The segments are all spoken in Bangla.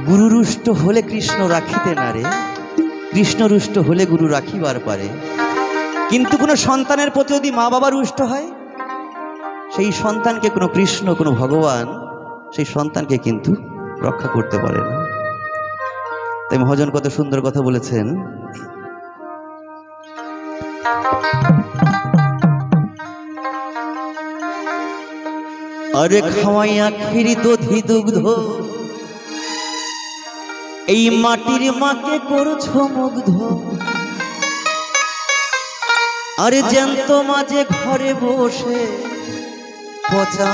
গুরু রুষ্ট হলে কৃষ্ণ রাখিতে না রে, কৃষ্ণ রুষ্ট হলে গুরু রাখিবার পারে। কিন্তু কোনো সন্তানের প্রতি যদি মা বাবা রুষ্ট হয়, সেই সন্তানকে কোনো কৃষ্ণ কোনো ভগবান সেই সন্তানকে কিন্তু রক্ষা করতে পারে না। তাই মহাজন কত সুন্দর কথা বলেছেন, আরে খাওয়াইয়া ক্ষীর দধি দুগ্ধ এই মাটির মাকে করছো মুগ্ধ। আরে জ্যান্ত মাঝে ঘরে বসে পচা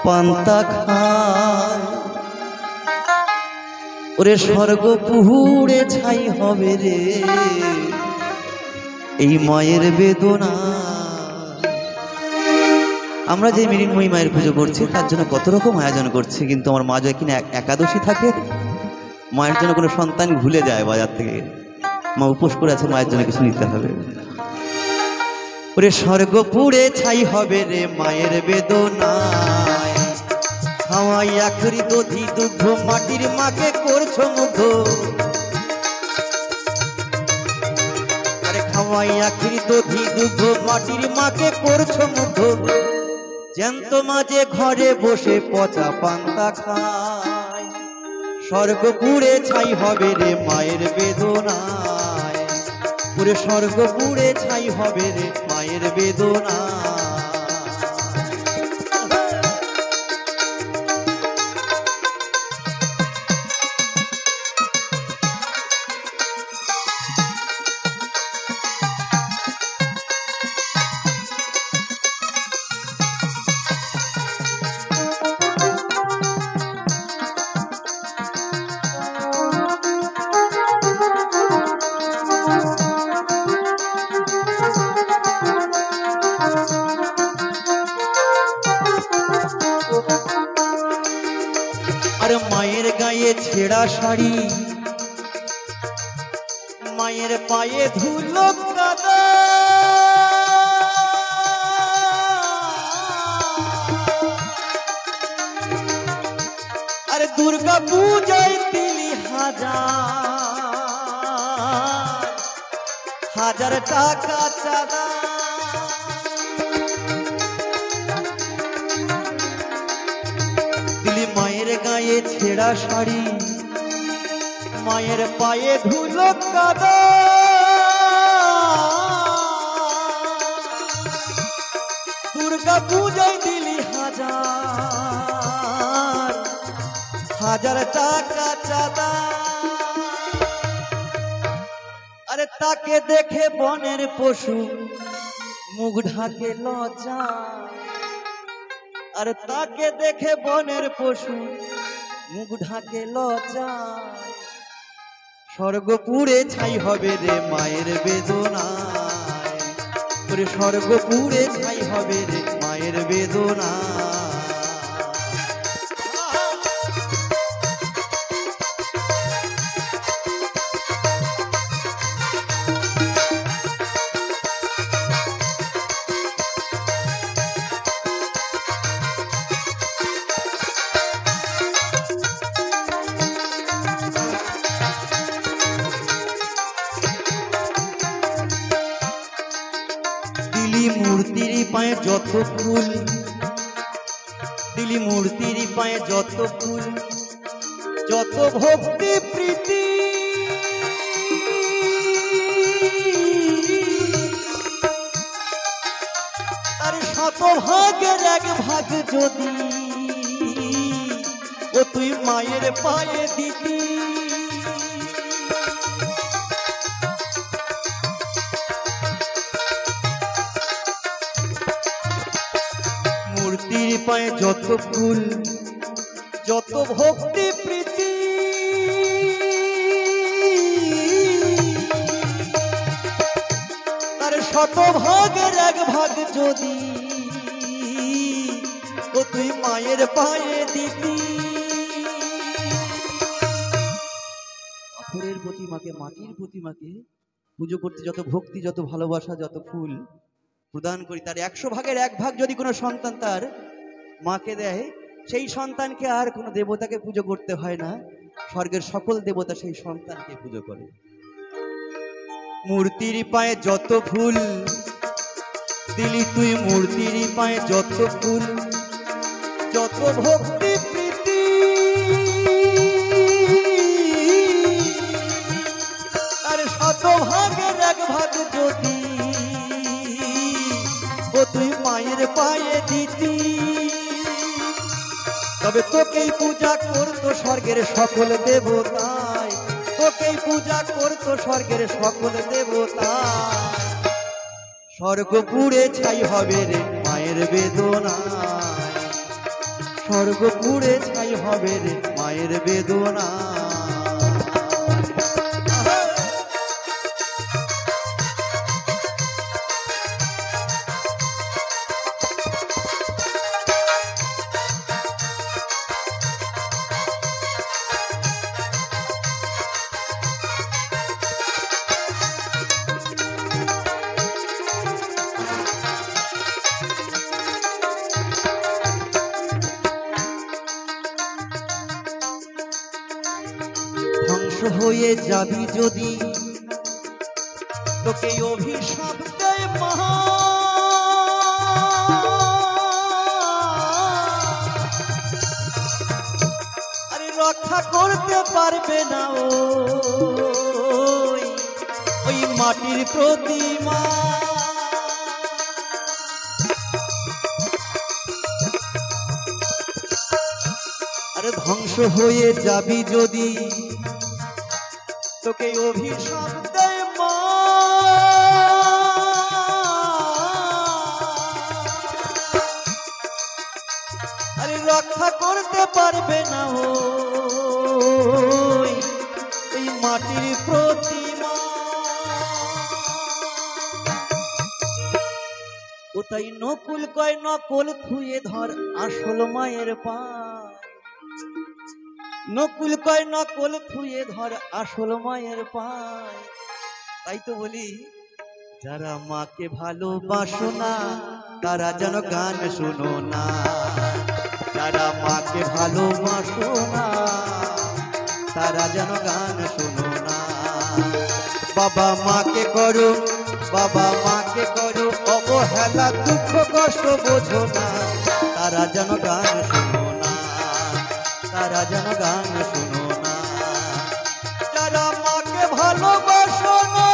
পান্তা খায়। ওরে স্বর্গ পুহুড়ে ছাই হবে রে এই মায়ের বেদনা। আমরা যে মৃন্ময়ী মায়ের পুজো করছি তার জন্য কত রকম আয়োজন করছি, কিন্তু আমার মা যদি কিনা একাদশী থাকে, মায়ের জন্য কোনো সন্তান ভুলে যায় বাজার থেকে, মা উপোস করে আছে, মায়ের জন্য কিছু নিতে হবে। ওরে স্বর্গ পুড়ে ছাই হবে রে মায়ের বেদনায়, খাওয়াইয়া ক্ষীর দধি দুগ্ধ মাটির মাকে করছো মুগ্ধ। আরে খাওয়াইয়া ক্ষীর দধি দুগ্ধ মাটির মাকে করছো মুগ্ধ। জ্যান্ত মাঝে ঘরে বসে পচা পান্তা খায়। স্বর্গ পুড়ে ছাই হবে রে মায়ের বেদনায়, পুরে স্বর্গ পুড়ে ছাই হবে রে মায়ের বেদনা। আর মায়ের গায়ে ছেঁড়া শাড়ি, মায়ের পায়ে ধুলো কাদা। আরে দুর্গা পূজায় ৩,০০০ টাকা চাঁদা। মায়ের গায়ে ছেঁড়া শাড়ি, মায়ের পায়ে ধুলো কাদা। দুর্গা পূজায় ৩,০০০ টাকা চাঁদা। আরে তাকে দেখে বনের পশু মুখ ঢাকে লজ্জা। আর তাকে দেখে বনের পশু মুখ ঢাকে লজ্জা। স্বর্গ পুড়ে ছাই হবে রে মায়ের বেদনায়, ওরে স্বর্গ পুড়ে ছাই হবে রে মায়ের বেদনা। মূর্তির পায়ে যত ফুল, দিলি মূর্তির পায়ে যত ফুল, যত ভক্তি প্রীতি। তার শতভাগের এক ভাগ যদি ও তুই মায়ের পায়ে দিতি। মূর্তির পায়ে যত ফুল, যত ভক্তি প্রীতি। তার শতভাগের এক ভাগ যদি ও তুই মায়ের পায়ে দিতি। পাথরের প্রতিমাকে, মাটির প্রতিমাকে পুজো করতে যত ভক্তি, যত ভালোবাসা, যত ফুল প্রদান করি, তার 100 ভাগের 1 ভাগ যদি কোনো সন্তান তার মাকে দেয়, সেই সন্তানকে আর কোনো দেবতাকে পুজো করতে হয় না, স্বর্গের সকল দেবতা সেই সন্তানকে পুজো করে। মূর্তির পায়ে যত ফুল দিলি তুই, মূর্তির পায়ে যত ফুল, যত ভক্তি প্রীতি, আর শত ভাগের এক ভাগ যদি ও তুই মায়ের পায়ে দিতি, তবে তোকেই পূজা করতো স্বর্গের সকল দেবতায়, তোকেই পূজা করতো স্বর্গের সকল দেবতায়। স্বর্গ পুড়ে ছাই হবে রে মায়ের বেদনায়, স্বর্গ পুড়ে ছাই হবে রে মায়ের বেদনায়। ধ্বংস হয়ে যাবি যদি তোকে অভিশাপ দেয় মা, আরে রক্ষা করতে পারবে না ওই মাটির প্রতিমা। আরে ধ্বংস হয়ে যাবি যদি তোকে অভিশাপ দেয় মা, আরে রক্ষা করতে পারবে না ওই মাটির প্রতিমা। ও তাই নকুল কয় নকল থুয়ে ধর আসল মায়ের পা, নকুল কয় নকল থুয়ে ধর আসল মায়ের পায়। তাই তো বলি যারা মাকে ভালোবাসো না তারা যেন গান শোনো না, যারা মাকে ভালোবাসো না তারা যেন গান শোনো না। বাবা মাকে করো, বাবা মাকে করো অবহেলা, দুঃখ কষ্ট বোঝো না, তারা যেন গান শোনো না, তারা যেন গান শোনো না। যারা মাকে ভালোবাসো না